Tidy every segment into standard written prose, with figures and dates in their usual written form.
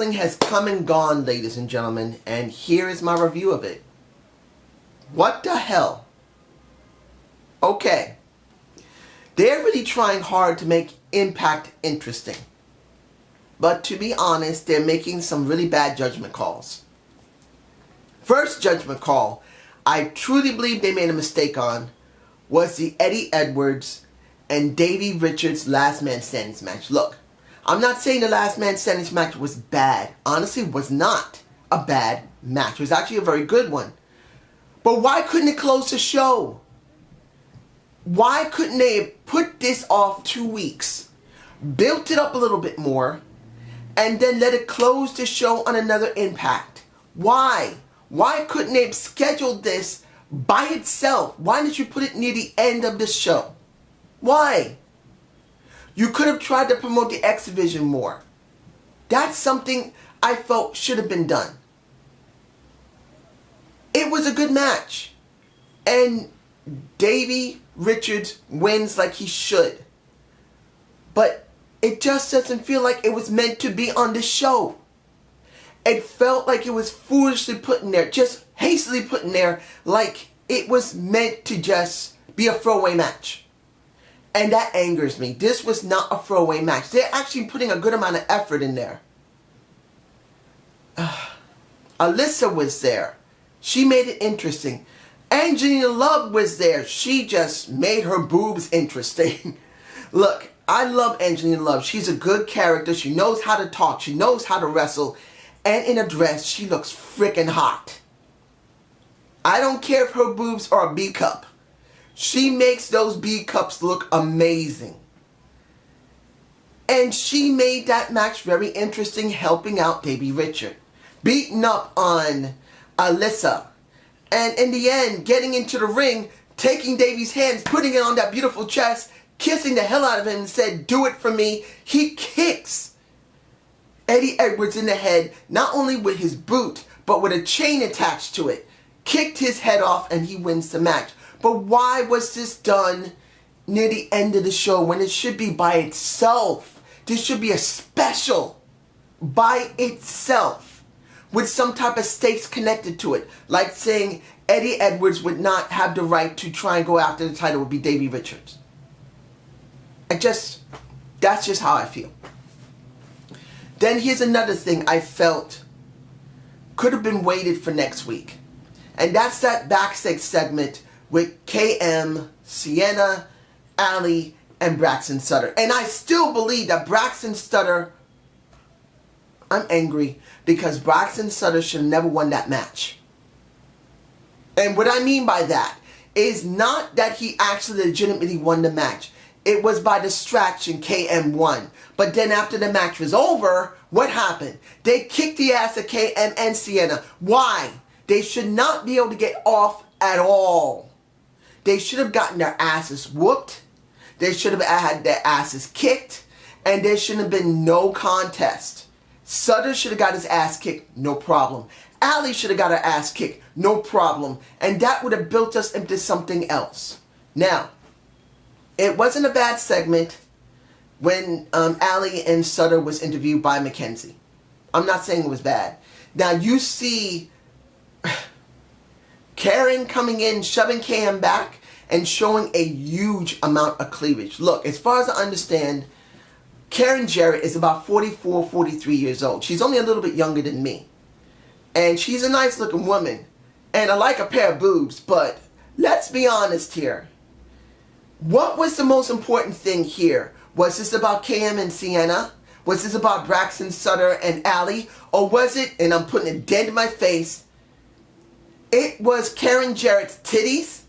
wrestling has come and gone, ladies and gentlemen, and here is my review of it. What the hell? Okay. They're really trying hard to make Impact interesting. But to be honest, they're making some really bad judgment calls. First judgment call I truly believe they made a mistake on was the Eddie Edwards and Davey Richards Last Man Standing match. Look, I'm not saying the Last Man Standing match was bad. Honestly, it was not a bad match. It was actually a very good one. But why couldn't it close the show? Why couldn't they put this off 2 weeks, built it up a little bit more, and then let it close the show on another Impact? Why? Why couldn't they have scheduled this by itself? Why did you put it near the end of the show? Why? You could have tried to promote the X Division more. That's something I felt should have been done. It was a good match. And Davey Richards wins like he should. But it just doesn't feel like it was meant to be on the show. It felt like it was foolishly put in there, just hastily put in there, like it was meant to just be a throwaway match. And that angers me. This was not a throwaway match. They're actually putting a good amount of effort in there. Alyssa was there. She made it interesting. Angelina Love was there. She just made her boobs interesting. Look, I love Angelina Love. She's a good character. She knows how to talk. She knows how to wrestle. And in a dress, she looks freaking hot. I don't care if her boobs are a B cup. She makes those B cups look amazing. And she made that match very interesting, helping out Davey Richards. Beating up on Alyssa. And in the end, getting into the ring, taking Davey's hands, putting it on that beautiful chest, kissing the hell out of him and said, "Do it for me." He kicks Eddie Edwards in the head, not only with his boot, but with a chain attached to it. Kicked his head off and he wins the match. But why was this done near the end of the show when it should be by itself? This should be a special by itself with some type of stakes connected to it. Like saying Eddie Edwards would not have the right to try and go after the title would be Davey Richards. That's just how I feel. Then here's another thing I felt could have been waited for next week. And that's that backstage segment with KM, Sienna, Allie, and Braxton Sutter. And I still believe that Braxton Sutter, I'm angry because Braxton Sutter should have never won that match. And what I mean by that is not that he actually legitimately won the match. It was by distraction KM won. But then after the match was over, what happened? They kicked the ass of KM and Sienna. Why? They should not be able to get off at all. They should have gotten their asses whooped. They should have had their asses kicked. And there should have been no contest. Sutter should have got his ass kicked, no problem. Allie should have got her ass kicked, no problem. And that would have built us into something else. Now, it wasn't a bad segment when Allie and Sutter was interviewed by Mackenzie. I'm not saying it was bad. Now you see Karen coming in, shoving KM back, and showing a huge amount of cleavage. Look, as far as I understand, Karen Jarrett is about 44, 43 years old. She's only a little bit younger than me. And she's a nice looking woman. And I like a pair of boobs, but let's be honest here. What was the most important thing here? Was this about KM and Sienna? Was this about Braxton Sutter and Allie? Or was it, and I'm putting it dead in my face, it was Karen Jarrett's titties?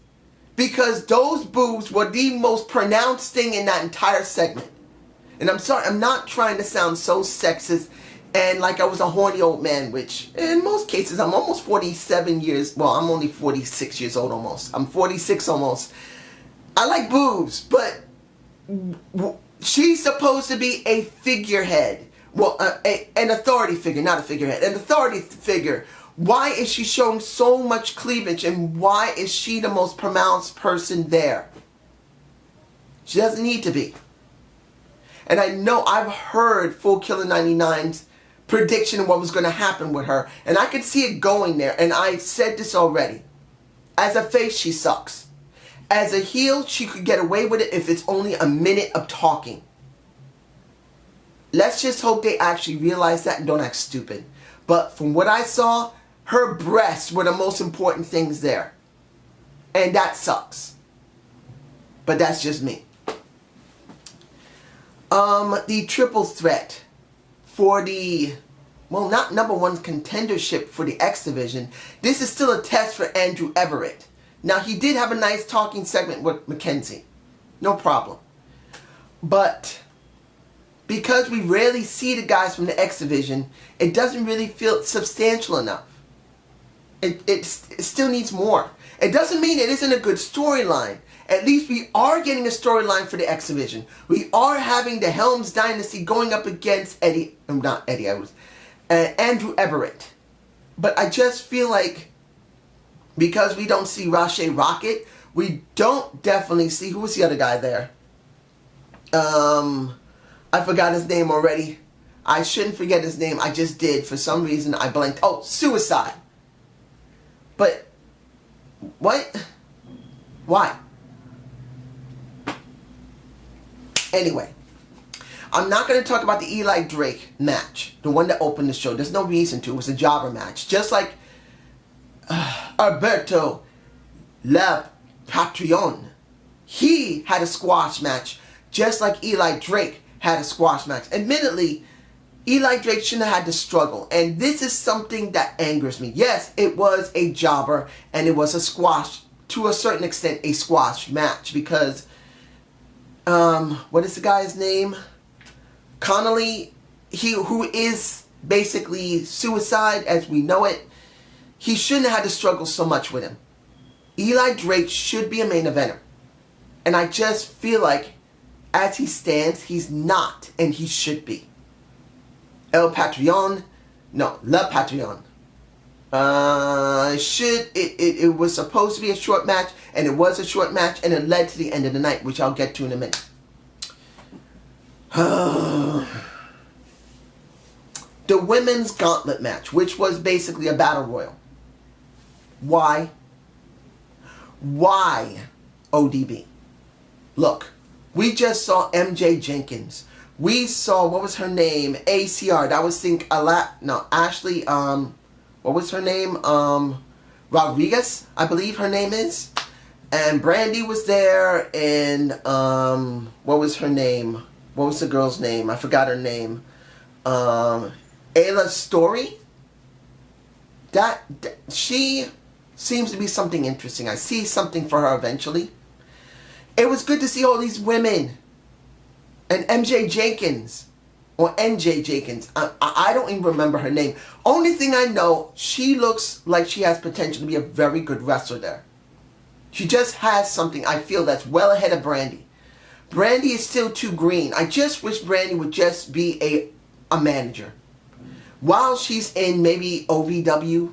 Because those boobs were the most pronounced thing in that entire segment. And I'm sorry, I'm not trying to sound so sexist and like I was a horny old man, which in most cases, I'm almost 47 years, well, I'm only 46 years old almost. I'm 46 almost. I like boobs, but she's supposed to be a figurehead. Well, an authority figure, not a figurehead. An authority figure. Why is she showing so much cleavage, and why is she the most pronounced person there? She doesn't need to be. And I know I've heard Full Killer 99's prediction of what was going to happen with her. And I could see it going there. And I said this already. As a face, she sucks. As a heel, she could get away with it if it's only a minute of talking. Let's just hope they actually realize that and don't act stupid. But from what I saw, her breasts were the most important things there. And that sucks. But that's just me. The triple threat for the, well, not number one contendership for the X Division. This is still a test for Andrew Everett. Now, he did have a nice talking segment with Mackenzie. No problem. But because we rarely see the guys from the X Division, it doesn't really feel substantial enough. It still needs more. It doesn't mean it isn't a good storyline. At least we are getting a storyline for the X Division. We are having the Helms Dynasty going up against Andrew Everett. But I just feel like because we don't see Rache Rocket, we don't definitely see, who was the other guy there? I forgot his name already. I shouldn't forget his name. I just did. For some reason, I blanked. Oh, Suicide. But, what? Why? Anyway, I'm not going to talk about the Eli Drake match, the one that opened the show. There's no reason to. It was a jobber match. Just like Alberto Le Patron. He had a squash match, just like Eli Drake had a squash match. Admittedly, Eli Drake shouldn't have had to struggle. And this is something that angers me. Yes, it was a jobber, and it was a squash, to a certain extent, a squash match. Because, what is the guy's name? Connolly, who is basically Suicide as we know it. He shouldn't have had to struggle so much with him. Eli Drake should be a main eventer. And I just feel like, as he stands, he's not, and he should be. Le Patron. It was supposed to be a short match, and it was a short match, and it led to the end of the night, which I'll get to in a minute. The women's gauntlet match, which was basically a battle royal. Why? Why ODB? Look, we just saw MJ Jenkins. We saw, what was her name? ACR. That was Ashley, what was her name? Rodriguez, I believe her name is. And Brandy was there, and what was her name? What was the girl's name? I forgot her name. Ayla Story? She seems to be something interesting. I see something for her eventually. It was good to see all these women. And MJ Jenkins. Or NJ Jenkins. I don't even remember her name. Only thing I know, she looks like she has potential to be a very good wrestler there. She just has something, I feel, that's well ahead of Brandy. Brandy is still too green. I just wish Brandy would just be a manager. While she's in maybe OVW,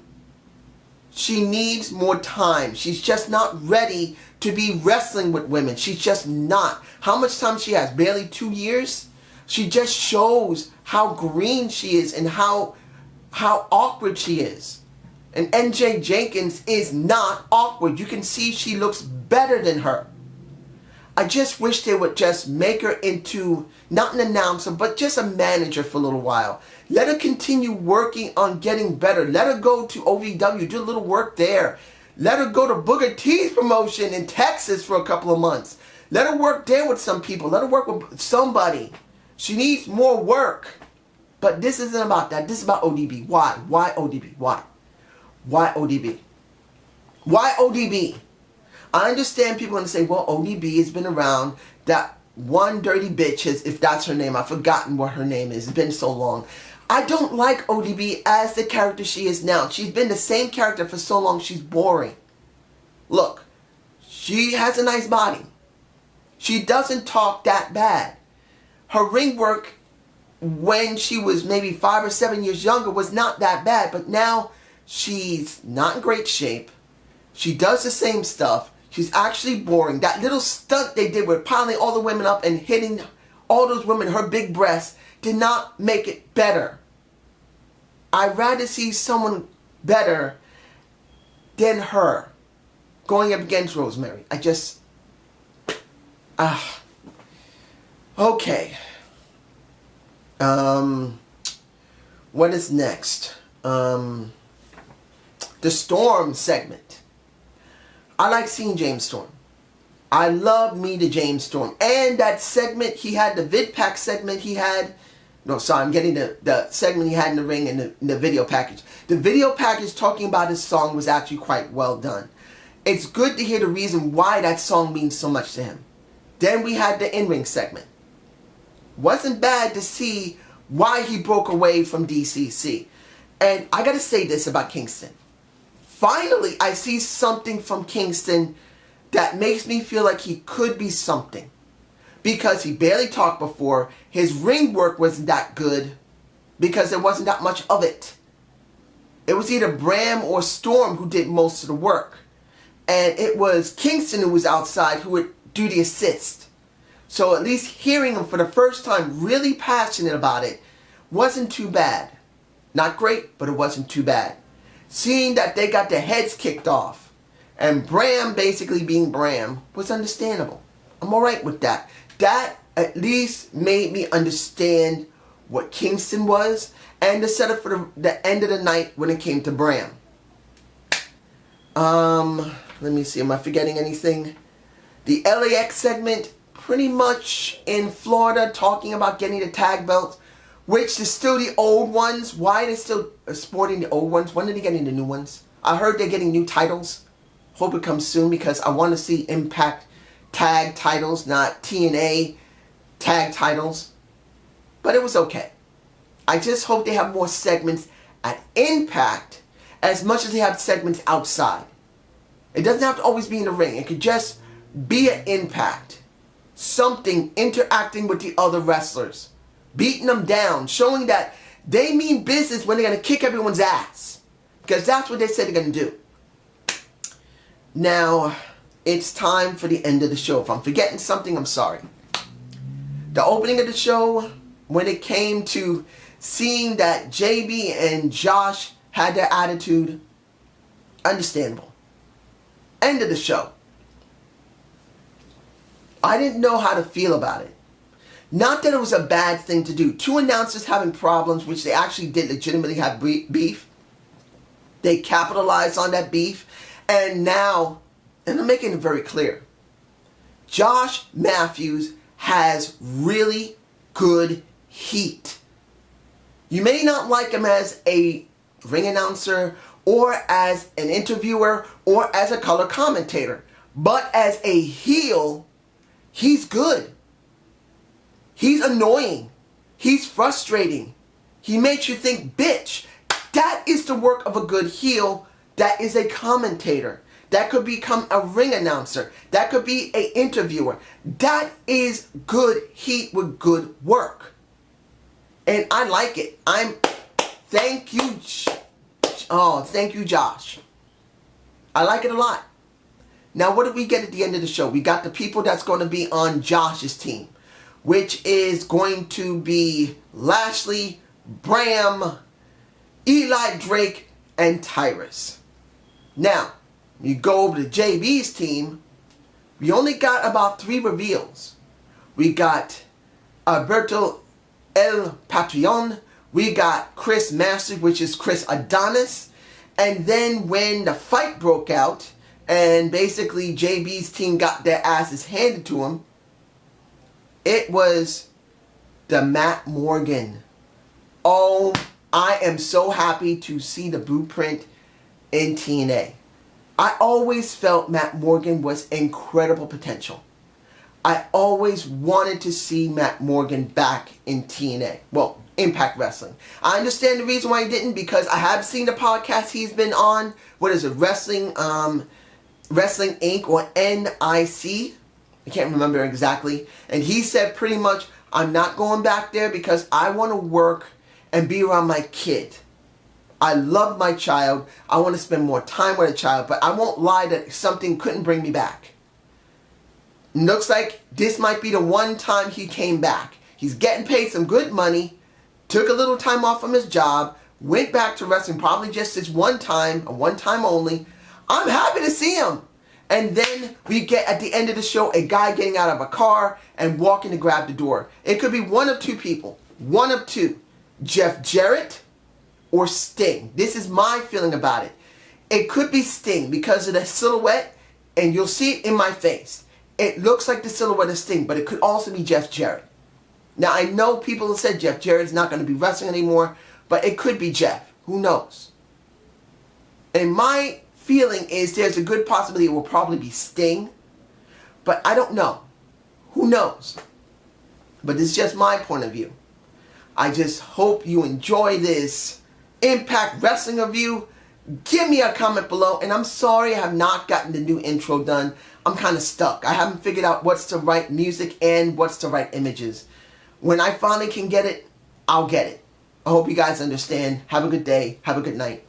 she needs more time. She's just not ready to be wrestling with women. She's just not. How much time she has? Barely 2 years? She just shows how green she is and how awkward she is. And NJ Jenkins is not awkward. You can see she looks better than her. I just wish they would just make her into, not an announcer, but just a manager for a little while. Let her continue working on getting better. Let her go to OVW, do a little work there. Let her go to Booker T's promotion in Texas for a couple of months. Let her work there with some people. Let her work with somebody. She needs more work. But this isn't about that. This is about ODB. Why? Why ODB? Why? Why ODB? Why ODB? I understand people are going to say, well, ODB has been around. That one dirty bitch, if that's her name. I've forgotten what her name is. It's been so long. I don't like ODB as the character she is now. She's been the same character for so long, she's boring. Look, she has a nice body. She doesn't talk that bad. Her ring work when she was maybe 5 or 7 years younger was not that bad, but now she's not in great shape. She does the same stuff. She's actually boring. That little stunt they did with piling all the women up and hitting all those women, her big breasts, did not make it better. I'd rather see someone better than her going up against Rosemary. I just... okay. What is next? The Storm segment. I like seeing James Storm. I love me to James Storm. And that segment he had, the vid pack segment he had. No, sorry, I'm getting the segment he had in the ring and the video package. The video package talking about his song was actually quite well done. It's good to hear the reason why that song means so much to him. Then we had the in-ring segment. Wasn't bad to see why he broke away from DCC. And I gotta say this about Kingston. Finally, I see something from Kingston that makes me feel like he could be something. Because he barely talked before, his ring work wasn't that good because there wasn't that much of it. It was either Bram or Storm who did most of the work. And it was Kingston who was outside who would do the assist. So at least hearing him for the first time really passionate about it wasn't too bad. Not great, but it wasn't too bad. Seeing that they got their heads kicked off and Bram basically being Bram was understandable. I'm alright with that. That at least made me understand what Kingston was and the setup for the end of the night when it came to Bram. Let me see, am I forgetting anything? The LAX segment, pretty much in Florida, talking about getting the tag belts, which is still the old ones. Why are they still sporting the old ones? When are they getting the new ones? I heard they're getting new titles. Hope it comes soon because I want to see Impact tag titles, not TNA tag titles. But it was okay. I just hope they have more segments at Impact as much as they have segments outside. It doesn't have to always be in the ring. It could just be an Impact. Something interacting with the other wrestlers. Beating them down. Showing that they mean business when they're going to kick everyone's ass. Because that's what they said they're going to do. Now, it's time for the end of the show. If I'm forgetting something, I'm sorry. The opening of the show, when it came to seeing that JB and Josh had their attitude, understandable. End of the show. I didn't know how to feel about it. Not that it was a bad thing to do. Two announcers having problems, which they actually did legitimately have beef. They capitalized on that beef. And now, and I'm making it very clear, Josh Matthews has really good heat. You may not like him as a ring announcer or as an interviewer or as a color commentator, but as a heel, he's good. He's annoying. He's frustrating. He makes you think, bitch. That is the work of a good heel that is a commentator. That could become a ring announcer. That could be an interviewer. That is good heat with good work. And I like it. Thank you. Oh, thank you, Josh. I like it a lot. Now, what did we get at the end of the show? We got the people that's going to be on Josh's team, which is going to be Lashley, Bram, Eli Drake, and Tyrus. Now, you go over to JB's team, we only got about 3 reveals. We got Alberto El Patron, we got Chris Masters, which is Chris Adonis, and then when the fight broke out, and basically JB's team got their asses handed to him, it was the Matt Morgan. Oh, I am so happy to see the blueprint in TNA. I always felt Matt Morgan was incredible potential. I always wanted to see Matt Morgan back in TNA. Well, Impact Wrestling. I understand the reason why he didn't, because I have seen the podcast he's been on. What is it? Wrestling Inc. or NIC. I can't remember exactly. And he said pretty much, I'm not going back there because I want to work and be around my kid. I love my child. I want to spend more time with a child. But I won't lie that something couldn't bring me back. Looks like this might be the one time he came back. He's getting paid some good money. Took a little time off from his job. went back to wrestling probably just this one time, a one time only. I'm happy to see him. And then we get at the end of the show a guy getting out of a car and walking to grab the door. It could be one of two people. One of two. Jeff Jarrett or Sting. This is my feeling about it. It could be Sting because of the silhouette, and you'll see it in my face. It looks like the silhouette of Sting, but it could also be Jeff Jarrett. Now, I know people have said Jeff Jarrett's not going to be wrestling anymore, but it could be Jeff. Who knows? And my feeling is there's a good possibility it will probably be Sting, but I don't know. Who knows? But this is just my point of view. I just hope you enjoy this Impact Wrestling review. Give me a comment below, and I'm sorry I have not gotten the new intro done. I'm kind of stuck. I haven't figured out what's the right music and what's the right images. When I finally can get it, I'll get it. I hope you guys understand. Have a good day. Have a good night.